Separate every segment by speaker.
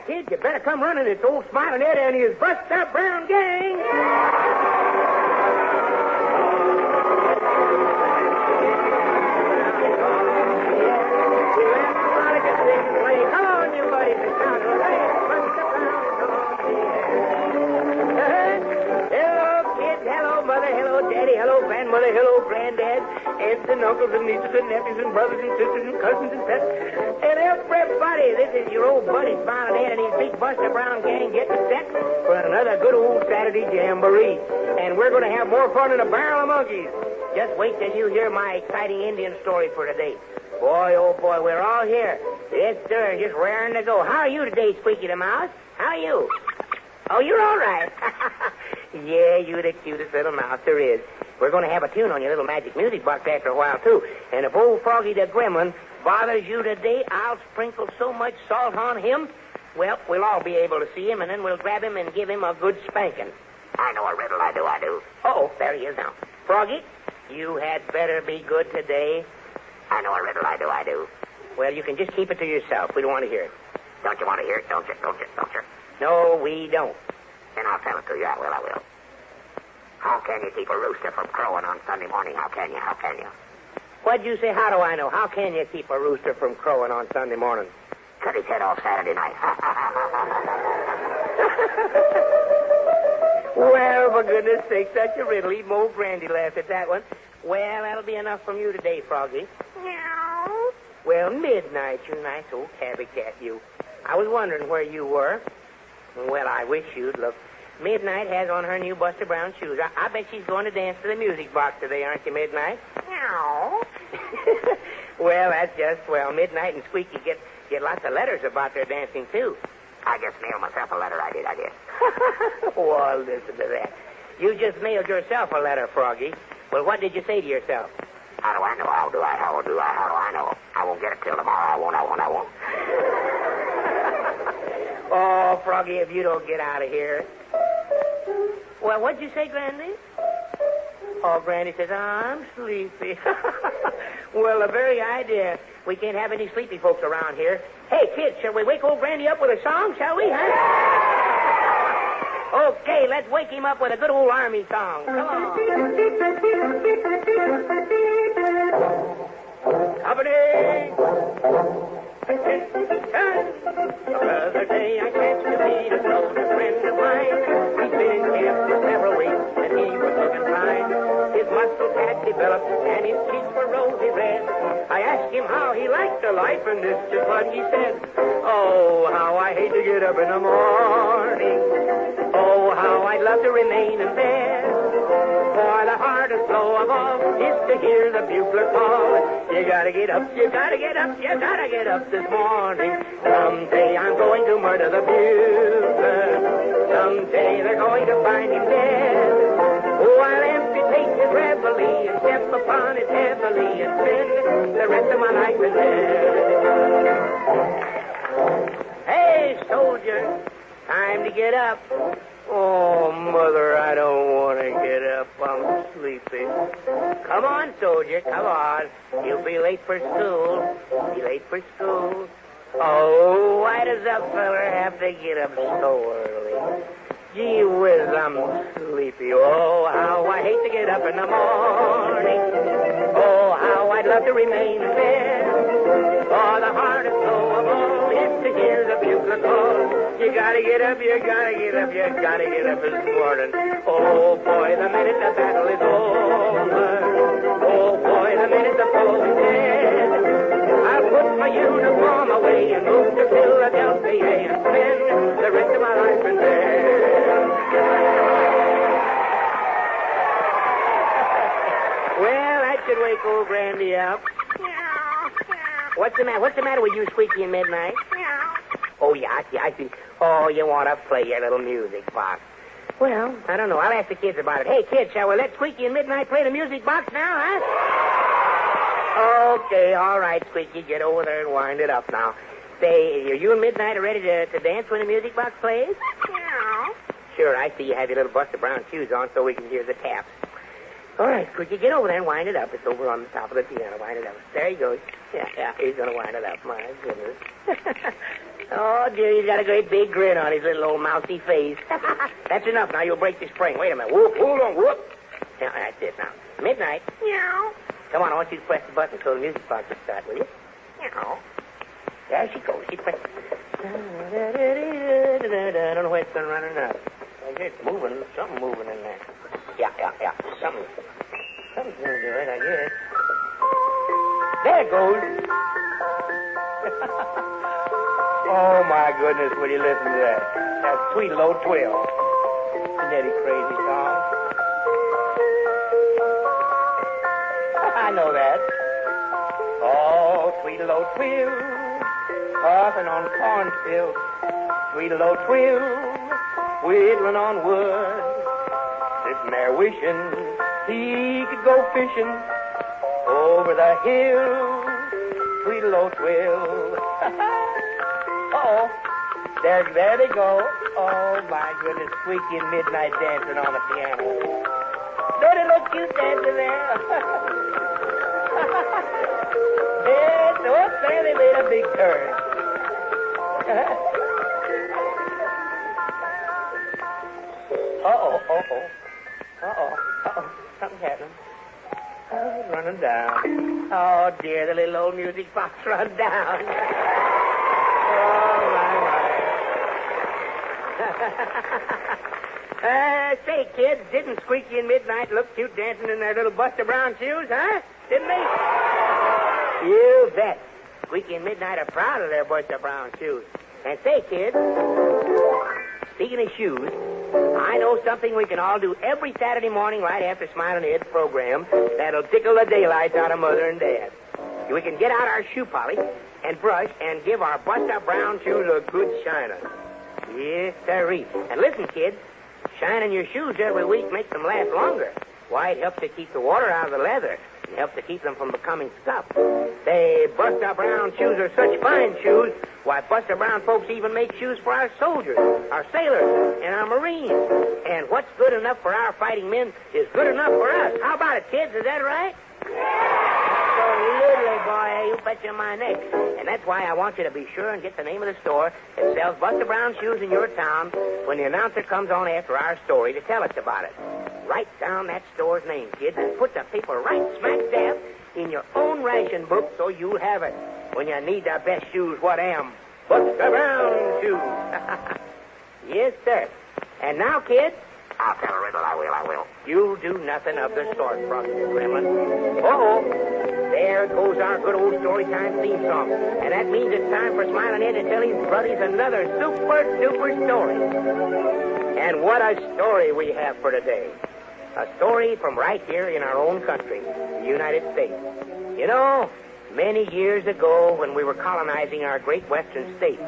Speaker 1: kids, you better come running. It's old Smilin'n and his Buster Brown gang. Come on, you buddies, and count it. Buster Brown is on here. Hello, kids. Hello, mother. Hello, daddy. Hello, grandmother. Hello, granddad. Aunts and uncles and nieces and nephews and brothers and sisters and cousins and pets. And everybody, this is your old buddy Smilin'n and his big Buster Brown gang getting set for another good old Saturday jamboree. And we're going to have more fun than a barrel of monkeys. Just wait till you hear my exciting Indian story for today. Boy, oh boy, we're all here. Yes, sir, just raring to go. How are you today, Squeaky the Mouse? How are you? Oh, you're all right. Yeah, you're the cutest little mouse there is. We're going to have a tune on your little magic music box after a while, too. And if old Froggy the Gremlin bothers you today, I'll sprinkle so much salt on him, well, we'll all be able to see him, and then we'll grab him and give him a good spanking.
Speaker 2: I know a riddle, I do.
Speaker 1: Oh, there he is now. Froggy, you had better be good today.
Speaker 2: I know a riddle, I do.
Speaker 1: Well, you can just keep it to yourself. We don't want to hear it.
Speaker 2: Don't you want to hear it? Don't you?
Speaker 1: No, we don't.
Speaker 2: Then I'll tell it to you. I will. How can you keep a rooster from crowing on Sunday morning? How can you?
Speaker 1: What'd you say? How do I know? How can you keep a rooster from crowing on Sunday morning?
Speaker 2: Cut his head off Saturday night.
Speaker 1: Well, for goodness sake, such a riddle. Even old Grandy laughed at that one. Well, that'll be enough from you today, Froggy.
Speaker 2: Meow.
Speaker 1: Well, midnight, you nice old tabby cat, you. I was wondering where you were. Well, I wish you'd look. Midnight has on her new Buster Brown shoes. I bet she's going to dance to the music box today, aren't you, Midnight?
Speaker 2: Meow.
Speaker 1: Well, that's just swell. Midnight and Squeaky get lots of letters about their dancing, too.
Speaker 2: I just mailed myself a letter, I did.
Speaker 1: Well, listen to that. You just mailed yourself a letter, Froggy. Well, what did you say to yourself?
Speaker 2: How do I know? How do I know? I won't get it till tomorrow. I won't.
Speaker 1: Oh, Froggy, if you don't get out of here. Well, what'd you say, Grandy? Oh, Grandy says, I'm sleepy. Well, the very idea. We can't have any sleepy folks around here. Hey, kids, shall we wake old Grandy up with a song, shall we, huh? Okay, let's wake him up with a good old army song. Come on. Company. Attention. The other day I chanced to meet a close friend of mine. He'd been in camp for several weeks, and he was looking fine. His muscles had developed, and his cheeks were rosy red. I asked him how he liked the life, and this is what he said. Oh, how I hate to get up in the morning. Oh, how I'd love to remain in bed. For the hardest blow of all is to hear the bugler call. You gotta get up, you gotta get up, you gotta get up this morning. Someday I'm going to murder the bugler. Someday they're going to find him dead. Oh, I'll amputate his reveille and step upon it heavily and spend the rest of my life in bed. Hey, soldier, time to get up. Oh, Mother, I don't want to get up. I'm sleepy. Come on, soldier, come on. You'll be late for school. Oh, why does that feller have to get up so early? Gee whiz, I'm sleepy. Oh, how I hate to get up in the morning. Oh, how I'd love to remain in bed. Oh, the hardest blow of all is to hear the bugler call. You gotta get up, you gotta get up, you gotta get up this morning. Oh, boy, the minute the battle is over. Oh, boy, the minute the foe is dead. I'll put my uniform away and move to Philadelphia and spend the rest of my life in bed. Well, that should wake old Grandy up. What's the matter with you, Squeaky, in Midnight? Oh, yeah, I see. Oh, you want to play your little music box. Well, I don't know. I'll ask the kids about it. Hey, kids, shall we let Squeaky and Midnight play the music box now, huh? Okay, all right, Squeaky, get over there and wind it up now. Say, are you and Midnight ready to dance when the music box plays?
Speaker 2: Yeah.
Speaker 1: Sure, I see you have your little Buster Brown shoes on so we can hear the taps. All right, Quickie, get over there and wind it up. It's over on the top of the piano. Wind it up. There he goes. Yeah, he's going to wind it up. My goodness. Oh, dear, he's got a great big grin on his little old mousy face. That's enough. Now you'll break the spring. Wait a minute. Whoop, hold on, whoop. Yeah, that's it now. Midnight. Meow. Come on, I want you to press the button so the music box will start, will you? Meow. There she goes. She pressed. I don't know where it's going to run or not. It's moving. Something moving in there. Yeah. Something's going to do it, I guess. There it goes. Oh, my goodness, will you listen to that? That sweet low twill. Isn't that a crazy song? I know that. Oh, sweet low twill, off and on cornfield. Sweet low twill, whittling on wood. Sitting there wishing he could go fishing over the hill. Sweet low twill. Uh-oh. There they go. Oh, my goodness. Squeaky and Midnight dancing on the piano. Don't it look cute dancing there? Yes, oh, there they made a big turn. Uh-oh. Something's happening. Oh, it's running down. Oh, dear, the little old music box run down. Oh, my. Say, kids, didn't Squeaky and Midnight look cute dancing in their little Buster Brown shoes, huh? Didn't they? You bet. Squeaky and Midnight are proud of their Buster Brown shoes. And say, kids, speaking of shoes, I know something we can all do every Saturday morning right after Smilin'n Ed's program that'll tickle the daylights out of Mother and Dad. We can get out our shoe polish and brush and give our Buster Brown shoes a good shiner. Yes, sirree. And listen, kids, shining your shoes every week makes them last longer. Why, it helps to keep the water out of the leather. It helps to keep them from becoming scuffed. Say, Buster Brown shoes are such fine shoes. Why, Buster Brown folks even make shoes for our soldiers, our sailors, and our Marines. And what's good enough for our fighting men is good enough for us. How about it, kids? Is that right? Absolutely, boy. You bet you my neck. And that's why I want you to be sure and get the name of the store that sells Buster Brown shoes in your town when the announcer comes on after our story to tell us about it. Write down that store's name, kids, and put the paper right smack dab in your own ration book so you'll have it when you need the best shoes what am. Buster Brown shoes. Yes, sir. And now, kids,
Speaker 2: I'll tell a riddle. I will.
Speaker 1: you'll do nothing of the sort, Frosty the Gremlin. Uh-oh. There goes our good old Storytime theme song. And that means it's time for Smilin'n Ed to tell his buddies another super-duper story. And what a story we have for today. A story from right here in our own country, the United States. You know, many years ago when we were colonizing our great western states,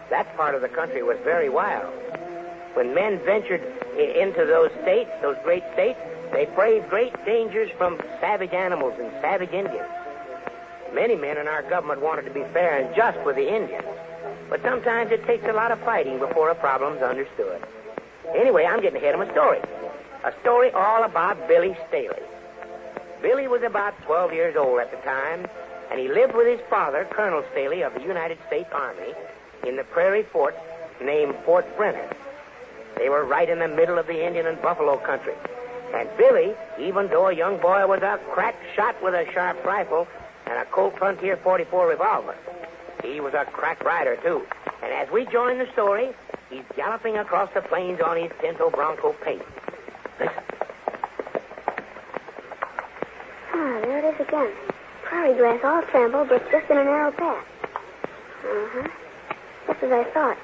Speaker 1: that part of the country was very wild. When men ventured into those states, those great states, they braved great dangers from savage animals and savage Indians. Many men in our government wanted to be fair and just with the Indians. But sometimes it takes a lot of fighting before a problem's understood. Anyway, I'm getting ahead of my story. A story all about Billy Staley. Billy was about 12 years old at the time, and he lived with his father, Colonel Staley of the United States Army, in the prairie fort named Fort Brenner. They were right in the middle of the Indian and buffalo country. And Billy, even though a young boy, was a crack shot with a sharp rifle and a Colt Frontier .44 revolver. He was a crack rider, too. And as we join the story, he's galloping across the plains on his Pinto Bronco pace. Listen.
Speaker 3: There it is again. Prairie grass all trampled, but just in a narrow path. Just as I thought.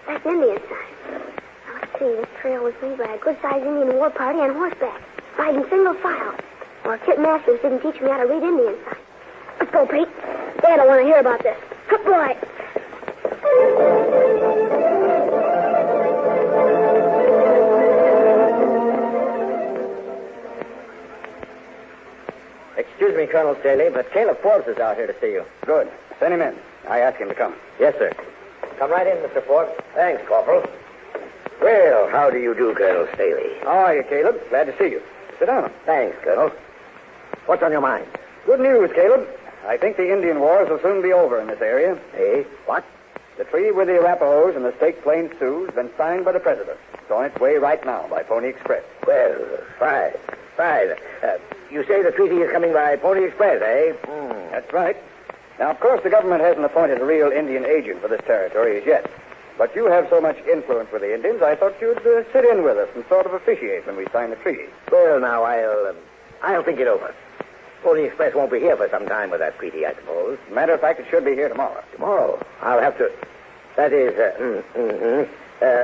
Speaker 3: That's Indian sign. Now, let's see. This trail was made by a good-sized Indian war party on horseback, riding single file. Or Kit Masters didn't teach me how to read Indian sign. Let's go, Pete. Dad don't want to hear about this. Good boy.
Speaker 4: Excuse me, Colonel Staley, but Caleb Forbes is out here to see you.
Speaker 5: Good. Send him in. I asked him to come.
Speaker 4: Yes, sir. Come right in, Mr. Forbes.
Speaker 2: Thanks, Corporal. Well, how do you do, Colonel Staley?
Speaker 5: How are you, Caleb? Glad to see you. Sit down.
Speaker 2: Thanks, Colonel. What's on your mind?
Speaker 5: Good news, Caleb. I think the Indian wars will soon be over in this area.
Speaker 2: Eh? What?
Speaker 5: The treaty with the Arapahoes and the Staked Plains Sioux has been signed by the President. It's on its way right now by Pony Express.
Speaker 2: Well, fine. Fine. You say the treaty is coming by Pony Express, eh?
Speaker 5: That's right. Now, of course, the government hasn't appointed a real Indian agent for this territory as yet. But you have so much influence with the Indians, I thought you'd sit in with us and sort of officiate when we sign the treaty.
Speaker 2: Well, now, I'll think it over. Pony Express won't be here for some time with that treaty, I suppose.
Speaker 5: Matter of fact, it should be here tomorrow.
Speaker 2: Tomorrow? I'll have to... That is,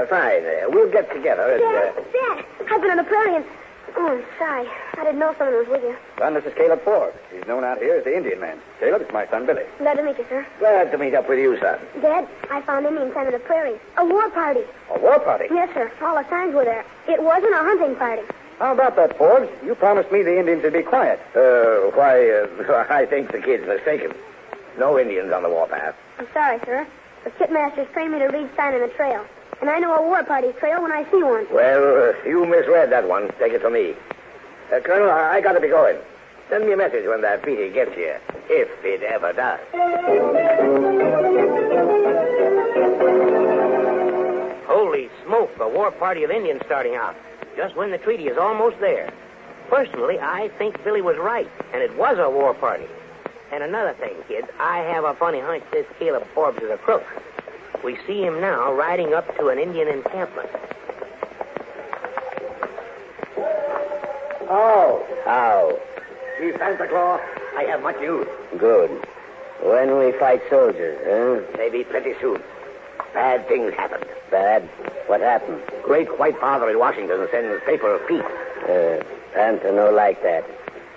Speaker 2: fine. We'll get together and...
Speaker 3: Dad, I've been on the prairie and... Oh, I'm sorry. I didn't know someone was with you.
Speaker 5: Son, this is Caleb Forbes. He's known out here as the Indian man. Caleb, it's my son, Billy.
Speaker 3: Glad to meet you, sir.
Speaker 2: Glad to meet up with you, son.
Speaker 3: Dad, I found Indians on the prairie. A war party.
Speaker 5: A war party?
Speaker 3: Yes, sir. All the signs were there. It wasn't a hunting party.
Speaker 5: How about that, Forbes? You promised me the Indians would be quiet.
Speaker 2: I think the kid's mistaken. No Indians on the warpath.
Speaker 3: I'm sorry, sir. The pitmasters trained me to read sign on the trail. And I know a war party's trail when I see one.
Speaker 2: Well, you misread that one. Take it from me. Colonel, I got to be going. Send me a message when that treaty gets here, if it ever does.
Speaker 1: Holy smoke, a war party of Indians starting out. Just when the treaty is almost there. Personally, I think Billy was right, and it was a war party. And another thing, kids, I have a funny hunch this Caleb Forbes is a crook. We see him now riding up to an Indian encampment.
Speaker 2: Oh. How? Chief Santa Claus, I have much news. Good. When we fight soldiers, huh? Maybe pretty soon. Bad things happened. Bad? What happened? Great White Father in Washington sends paper of peace. Santa no like that.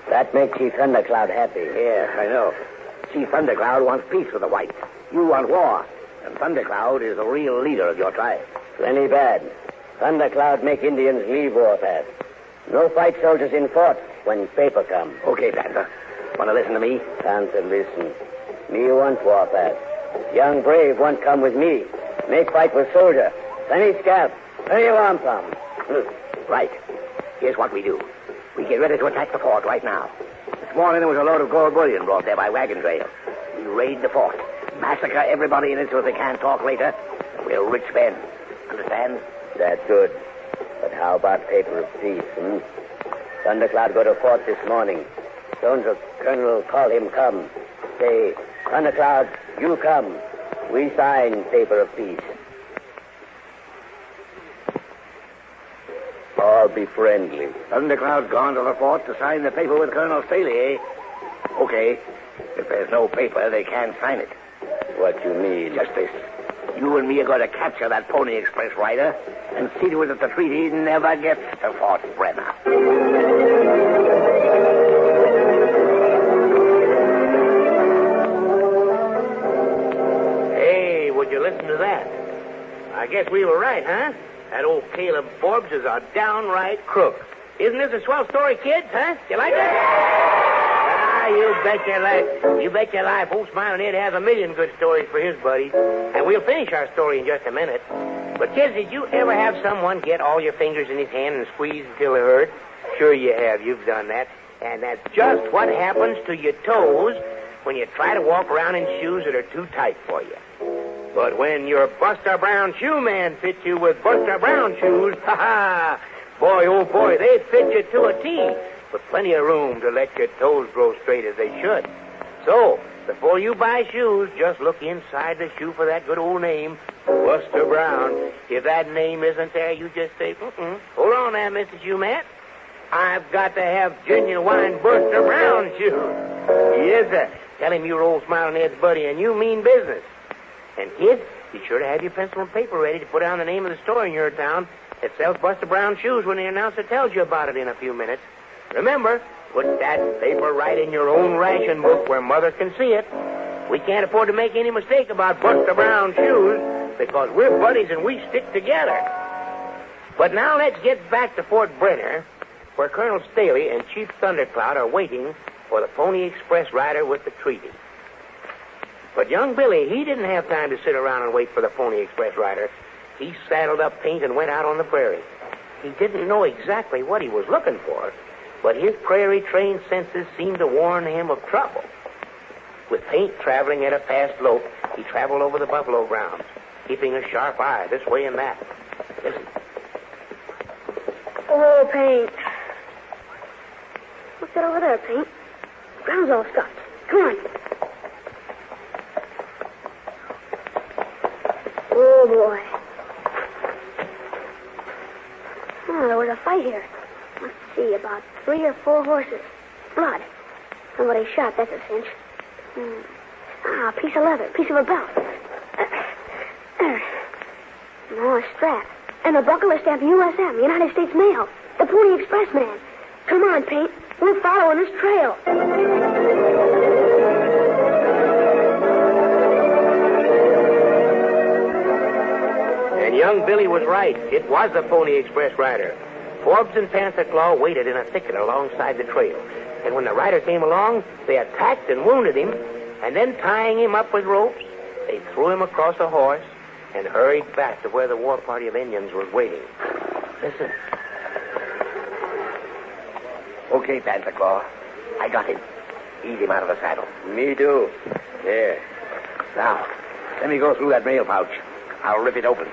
Speaker 2: That makes Chief Thundercloud happy. Yeah, I know. Chief Thundercloud wants peace with the whites. You want war. And Thundercloud is the real leader of your tribe. Plenty bad. Thundercloud make Indians leave warpath. No fight soldiers in fort when paper come. Okay, Santa. Want to listen to me? Santa, listen. Me want warpath. Young brave want come with me. Make fight with soldier. Plenty scalp. Plenty wampum. Right. Here's what we do. We get ready to attack the fort right now. This morning there was a load of gold bullion brought there by wagon trail. We raid the fort. Massacre everybody in it so they can't talk later. And we're rich men. Understand? That's good. But how about paper of peace, Thundercloud go to fort this morning. Soon the colonel call him come. Say, Thundercloud, you come. We sign paper of peace. All be friendly. Thundercloud's gone to the fort to sign the paper with Colonel Staley, eh? Okay. If there's no paper, they can't sign it. What you mean? Just this. You and me are going to capture that Pony Express rider and see to it that the treaty never gets to Fort Brenner.
Speaker 1: Hey, would you listen to that? I guess we were right, huh? That old Caleb Forbes is a downright crook. Isn't this a swell story, kids, huh? You like it? You bet your life. You bet your life. Old Smilin'n Ed has a million good stories for his buddies. And we'll finish our story in just a minute. But, kids, did you ever have someone get all your fingers in his hand and squeeze until they hurt? Sure you have. You've done that. And that's just what happens to your toes when you try to walk around in shoes that are too tight for you. But when your Buster Brown shoe man fits you with Buster Brown shoes, ha-ha, boy, oh boy, they fit you to a T. With plenty of room to let your toes grow straight as they should. So, before you buy shoes, just look inside the shoe for that good old name, Buster Brown. If that name isn't there, you just say, hold on there, Mr. Shoemat. I've got to have genuine Buster Brown shoes. Yes, sir. Tell him you're old Smilin'n Ed's buddy and you mean business. And, kids, be sure to have your pencil and paper ready to put down the name of the store in your town that sells Buster Brown shoes when the announcer tells you about it in a few minutes. Remember, put that paper right in your own ration book where Mother can see it. We can't afford to make any mistake about Buster Brown shoes because we're buddies and we stick together. But now let's get back to Fort Brenner, where Colonel Staley and Chief Thundercloud are waiting for the Pony Express rider with the treaty. But young Billy, he didn't have time to sit around and wait for the Pony Express rider. He saddled up Paint and went out on the prairie. He didn't know exactly what he was looking for, But his prairie-trained senses seemed to warn him of trouble. With Paint traveling at a fast lope, he traveled over the buffalo grounds, keeping a sharp eye this way and that. Listen.
Speaker 3: Oh, Paint. What's that over there, Paint? Ground's all stopped. Come on. Oh, boy. Oh, there was a fight here. Let's see, about 3 or 4 horses. Blood. Somebody shot, that's a cinch. A piece of leather, piece of a belt. No, a strap. And a buckle is stamped USM, United States Mail. The Pony Express man. Come on, Paint. We're following this trail.
Speaker 1: And young Billy was right. It was the Pony Express rider. Forbes and Panther Claw waited in a thicket alongside the trail. And when the rider came along, they attacked and wounded him. And then, tying him up with ropes, they threw him across a horse and hurried back to where the war party of Indians was waiting. Listen.
Speaker 2: Okay, Panther Claw. I got him. Ease him out of the saddle.
Speaker 5: Me too. There.
Speaker 2: Now, let me go through that mail pouch. I'll rip it open.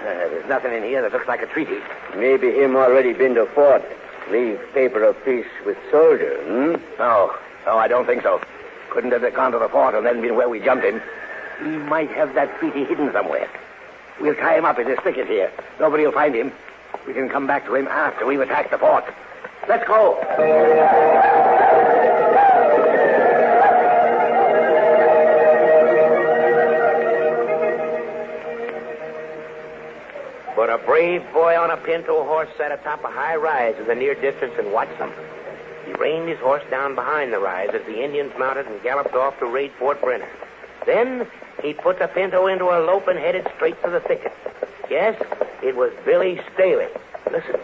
Speaker 2: There's nothing in here that looks like a treaty.
Speaker 5: Maybe him already been to fort. Leave paper of peace with soldier,
Speaker 2: No, I don't think so. Couldn't have gone to the fort and then been where we jumped him. He might have that treaty hidden somewhere. We'll tie him up in this thicket here. Nobody will find him. We can come back to him after we've attacked the fort. Let's go.
Speaker 1: But a brave boy on a pinto horse sat atop a high rise in the near distance and watched them. He reined his horse down behind the rise as the Indians mounted and galloped off to raid Fort Brenner. Then he put the pinto into a lope and headed straight for the thicket. Yes, it was Billy Staley. Listen.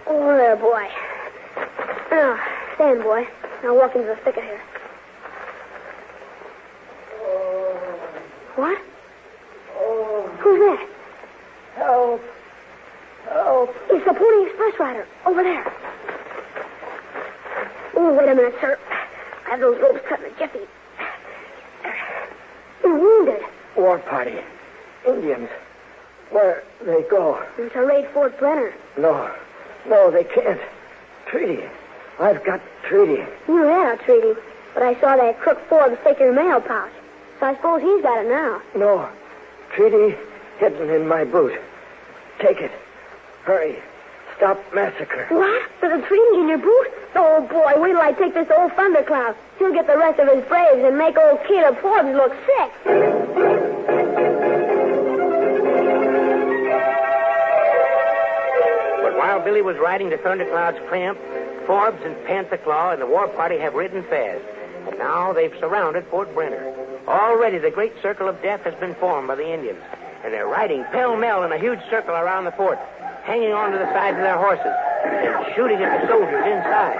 Speaker 3: Oh, there, boy. Now, stand, boy. Now walk into the thicket here. What? Who's that?
Speaker 4: Help. Help.
Speaker 3: It's the Pony Express rider. Over there. Oh, wait a minute, sir. I have those ropes cut in the jiffy. You're wounded.
Speaker 4: War party. Indians. Where they go?
Speaker 3: It's a raid Fort Brenner.
Speaker 4: No, they can't. Treaty. I've got treaty.
Speaker 3: You had a treaty, but I saw that crook Forbes take your mail pouch. So I suppose he's got it now.
Speaker 4: No. Treaty hidden in my boot. Take it. Hurry. Stop massacre.
Speaker 3: What? There's a treaty in your boot? Oh, boy, wait till I take this old thundercloud. He'll get the rest of his braves and make old Caleb Forbes look sick.
Speaker 1: But while Billy was riding to Thundercloud's camp, Forbes and Panther Claw and the war party have ridden fast. And now they've surrounded Fort Brenner. Already the great circle of death has been formed by the Indians. And they're riding pell-mell in a huge circle around the fort, hanging on to the sides of their horses and shooting at the soldiers inside.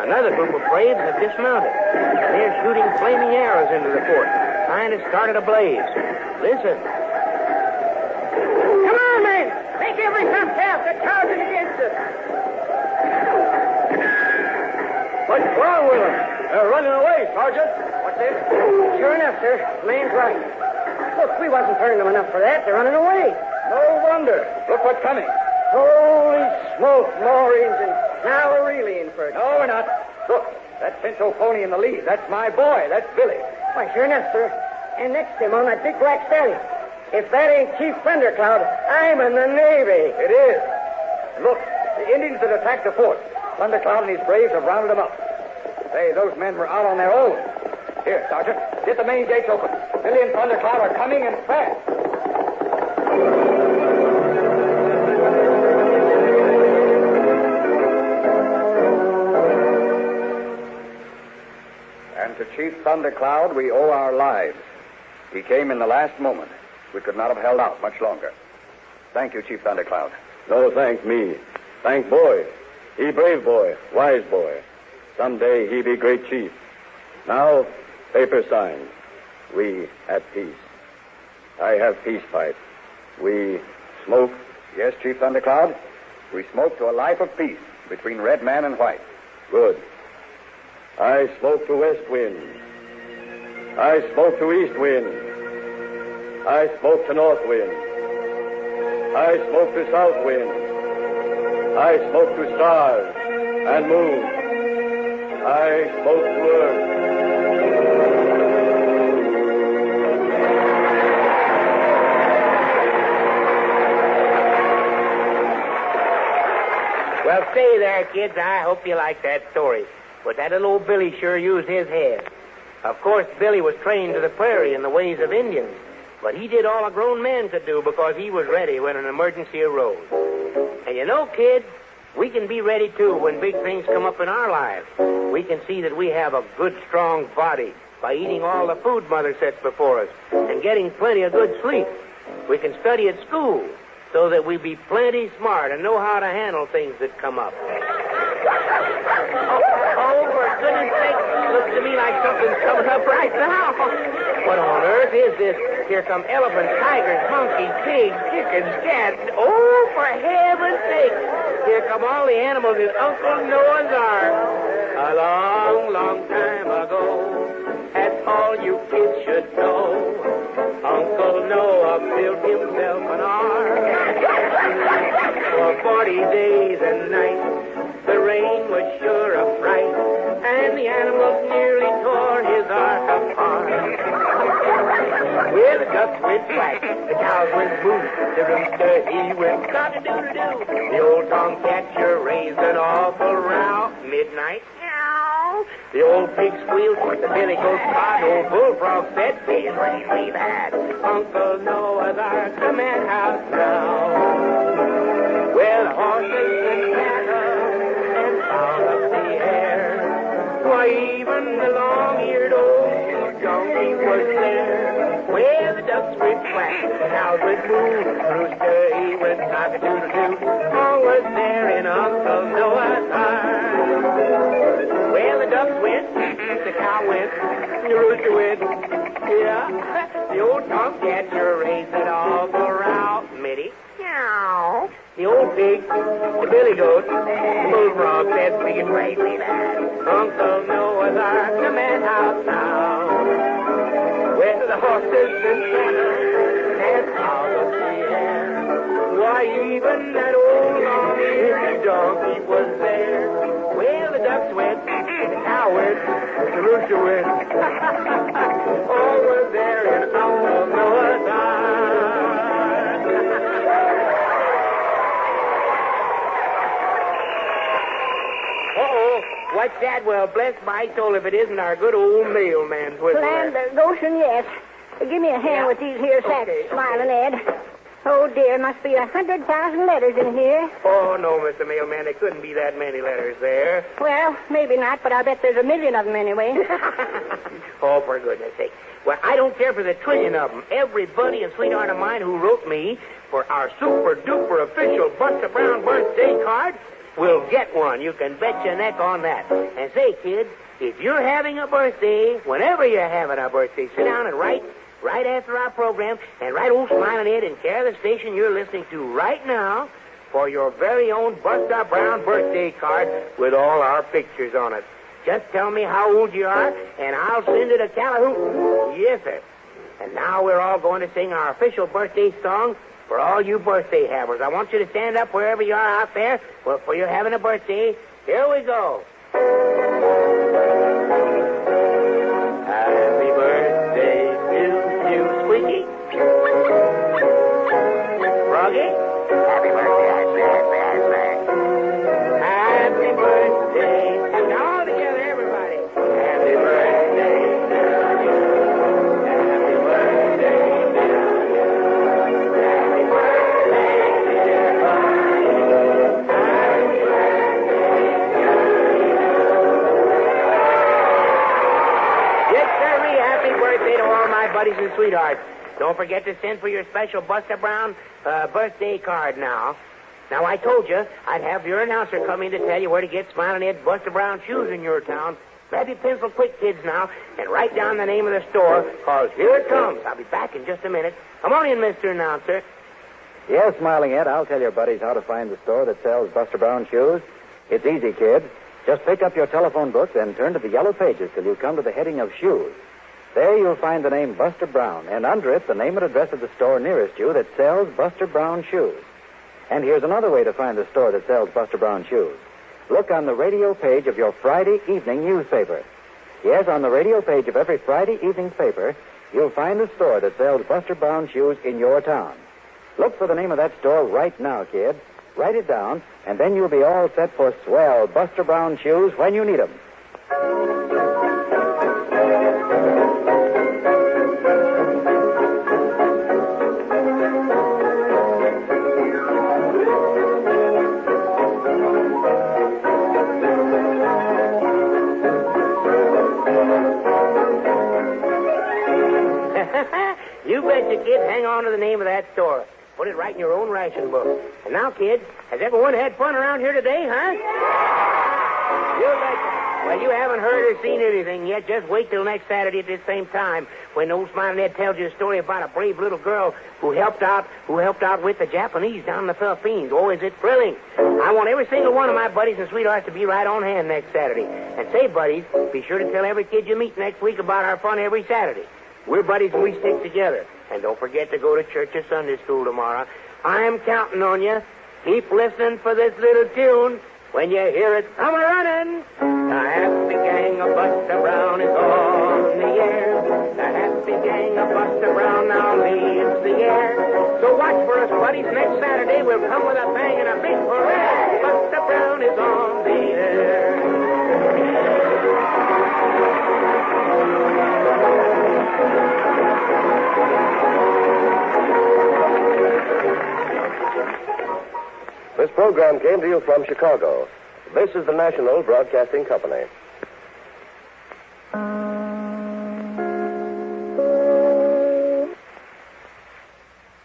Speaker 1: Another group of braves have dismounted. And they're shooting flaming arrows into the fort, trying to start it ablaze. Listen.
Speaker 6: Come on, men! Make every thumb count. They're charging against us.
Speaker 5: What's wrong with them? They're running away, Sergeant.
Speaker 6: What's this? Sure enough, sir. The man's right. Look, we wasn't turning them enough for that. They're running away.
Speaker 5: No wonder. Look what's coming.
Speaker 6: Holy smoke, more Indians. Now we're really in for it.
Speaker 5: No, we're not. Look, that pinto pony in the lead. That's my boy. That's Billy.
Speaker 6: Why, sure enough, sir. And next to him on that big black stallion. If that ain't Chief Thundercloud, I'm in the Navy.
Speaker 5: It is. Look, the Indians that attacked the fort. Thundercloud and his braves have rounded them up. Say, those men were out on their own. Here, Sergeant, get the main gates open. Billy and Thundercloud are coming and fast. And to Chief Thundercloud, we owe our lives. He came in the last moment. We could not have held out much longer. Thank you, Chief Thundercloud.
Speaker 7: No, thank me. Thank boy. He brave boy, wise boy. Someday he be great chief. Now, paper signed. We at peace. I have peace pipe. We smoke.
Speaker 5: Yes, Chief Thundercloud. We smoke to a life of peace between red man and white.
Speaker 7: Good. I smoke to west wind. I smoke to east wind. I smoke to north wind. I smoke to south wind. I smoke to stars and moon. I smoke to earth.
Speaker 1: Well, stay there, kids. I hope you like that story. But that little old Billy sure used his head. Of course, Billy was trained to the prairie in the ways of Indians. But he did all a grown man could do because he was ready when an emergency arose. And you know, kids, we can be ready, too, when big things come up in our lives. We can see that we have a good, strong body by eating all the food Mother sets before us and getting plenty of good sleep. We can study at school so that we be plenty smart and know how to handle things that come up. Oh, for goodness sake, looks to me like something's coming up right now. What on earth is this? Here come elephants, tigers, monkeys, pigs, chickens, cats. Oh, for heaven's sake. Here come all the animals in Uncle Noah's Ark. A long, long time ago, that's all you kids should know. Uncle Noah built himself an ark. For 40 days and nights, the rain was sure a fright, and the animals nearly tore his ark apart. Well, the ducks went quack, the cows went moo, the rooster, he went cock-a-doodle-doo. The old tomcat sure raised an awful row. Midnight, meow. The old pig squealed, the billy goat spot, old bullfrog said, "Please rain we've had. Uncle Noah's Ark, the madhouse now." Well, the horses and cattle and fowls of the air, why, even the long-eared old donkey was there. Well, the ducks went quack, the cows went moo, the rooster, he went cock-a-doodle-doo. All was there in Uncle Noah's Ark. Well, the ducks went, the cow went, the rooster went. Yeah, the old tomcat sure raised it all for row. Mitty, meow. The old pig, the billy goat, the bullfrog said, "Big and brave we've had. Uncle Noah's Ark, the madhouse now." Well, the horses and cattle and fowls of the air, why, even that old long-eared donkey was there. Well, the ducks went, the cow went, the rooster went. All was there in Uncle Noah's Ark. Uh-oh, what's that? Well, bless my soul if it isn't our good old mailman whistling.
Speaker 8: Land of Goshen, yes. Give me a hand with these here sacks, Smilin'n, Ed. Oh, dear, must be 100,000 letters in here.
Speaker 1: Oh, no, Mr. Mailman, there couldn't be that many letters there.
Speaker 8: Well, maybe not, but I bet there's 1 million of them anyway.
Speaker 1: Oh, for goodness sake. Well, I don't care for the trillion of them. Every buddy and sweetheart of mine who wrote me for our super-duper official Buster Brown birthday card will get one. You can bet your neck on that. And say, kids, if you're having a birthday, whenever you're having a birthday, sit down and write right after our program, and write old Smilin'n Ed and care of the station you're listening to right now for your very own Buster Brown birthday card with all our pictures on it. Just tell me how old you are, and I'll send it to Calhoun. Yes, sir. And now we're all going to sing our official birthday song for all you birthday havers. I want you to stand up wherever you are out there. Well, for you're having a birthday. Here we go. Happy birthday to you, Squeaky. Froggy. Happy birthday, I say. Happy birthday to... Now all together, everybody. Happy birthday to you. Happy birthday to you. Happy birthday, dear buddy. Happy birthday to you. Yes, sirree. Happy birthday to all my buddies and sweethearts. Don't forget to send for your special Buster Brown birthday card now. Now, I told you I'd have your announcer come in to tell you where to get Smilin'n Ed Buster Brown shoes in your town. Grab your pencil quick, kids, now, and write down the name of the store, because here it comes. I'll be back in just a minute. Come on in, Mr. Announcer.
Speaker 5: Yes, Smiling Ed, I'll tell your buddies how to find the store that sells Buster Brown shoes. It's easy, kids. Just pick up your telephone book, then turn to the yellow pages till you come to the heading of shoes. There you'll find the name Buster Brown, and under it, the name and address of the store nearest you that sells Buster Brown shoes. And here's another way to find the store that sells Buster Brown shoes. Look on the radio page of your Friday evening newspaper. Yes, on the radio page of every Friday evening's paper, you'll find the store that sells Buster Brown shoes in your town. Look for the name of that store right now, kid. Write it down, and then you'll be all set for swell Buster Brown shoes when you need 'em.
Speaker 1: You betcha, kid. Hang on to the name of that store. Put it right in your own ration book. And now, kids, has everyone had fun around here today, huh? You betcha. Well, you haven't heard or seen anything yet. Just wait till next Saturday at this same time when old Smilin'n Ed tells you a story about a brave little girl who helped out with the Japanese down in the Philippines. Oh, is it thrilling? I want every single one of my buddies and sweethearts to be right on hand next Saturday. And say, buddies, be sure to tell every kid you meet next week about our fun every Saturday. We're buddies and we stick together. And don't forget to go to church or Sunday school tomorrow. I'm counting on you. Keep listening for this little tune. When you hear it come a-running, the happy gang of Buster Brown is on the air. The happy gang of Buster Brown now leads the air. So watch for us, buddies. Next Saturday we'll come with a bang and a big parade. Buster Brown is on the air.
Speaker 7: This program came to you from Chicago. This is the National Broadcasting Company.